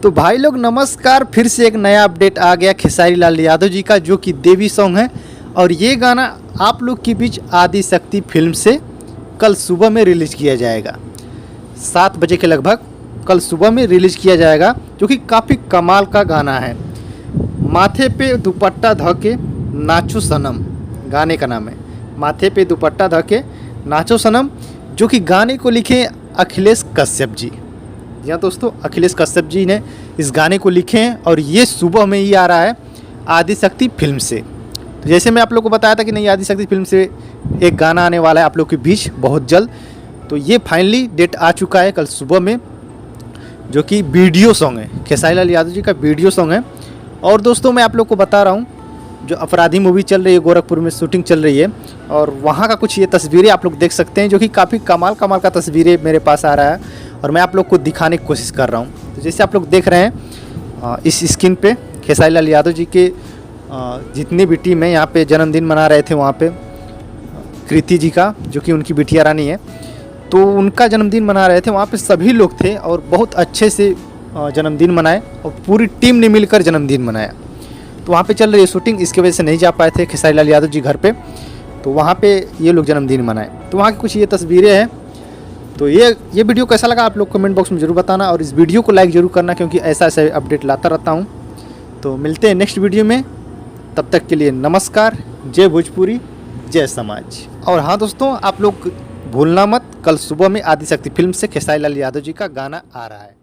तो भाई लोग नमस्कार, फिर से एक नया अपडेट आ गया खेसारी लाल यादव जी का, जो कि देवी सॉन्ग है। और ये गाना आप लोग के बीच आदि शक्ति फिल्म से कल सुबह में रिलीज़ किया जाएगा, 7 बजे के लगभग कल सुबह में रिलीज़ किया जाएगा, जो कि काफ़ी कमाल का गाना है। माथे पे दुपट्टा धके नाचो सनम गाने का नाम है। माथे पे दुपट्टा धके नाचो सनम, जो कि गाने को लिखे अखिलेश कश्यप जी। जी हाँ दोस्तों, अखिलेश कश्यप जी ने इस गाने को लिखे हैं और ये सुबह में ही आ रहा है आदि शक्ति फिल्म से। तो जैसे मैं आप लोग को बताया था कि नहीं, आदि शक्ति फिल्म से एक गाना आने वाला है आप लोग के बीच बहुत जल्द। तो ये फाइनली डेट आ चुका है कल सुबह में, जो कि वीडियो सॉन्ग है, खेसारी लाल यादव जी का वीडियो सॉन्ग है। और दोस्तों मैं आप लोग को बता रहा हूँ, जो अपराधी मूवी चल रही है, गोरखपुर में शूटिंग चल रही है, और वहाँ का कुछ ये तस्वीरें आप लोग देख सकते हैं, जो कि काफ़ी कमाल का तस्वीरें मेरे पास आ रहा है और मैं आप लोग को दिखाने की कोशिश कर रहा हूँ। तो जैसे आप लोग देख रहे हैं इस स्क्रीन पे, खेसारी लाल यादव जी के जितनी भी टीम है यहाँ पे जन्मदिन मना रहे थे, वहाँ पे कृति जी का, जो कि उनकी बिटिया रानी है, तो उनका जन्मदिन मना रहे थे। वहाँ पे सभी लोग थे और बहुत अच्छे से जन्मदिन मनाए और पूरी टीम ने मिलकर जन्मदिन मनाया। तो वहाँ पे चल रही है शूटिंग, इसकी वजह से नहीं जा पाए थे खेसारी लाल यादव जी घर पे, तो वहाँ पे ये लोग जन्मदिन मनाए। तो वहाँ की कुछ ये तस्वीरें हैं। तो ये वीडियो कैसा लगा आप लोग कमेंट बॉक्स में ज़रूर बताना, और इस वीडियो को लाइक ज़रूर करना, क्योंकि ऐसा अपडेट लाता रहता हूँ। तो मिलते हैं नेक्स्ट वीडियो में, तब तक के लिए नमस्कार, जय भोजपुरी, जय समाज। और हाँ दोस्तों, आप लोग भूलना मत, कल सुबह में आदि शक्ति फिल्म से खेसारी लाल यादव जी का गाना आ रहा है।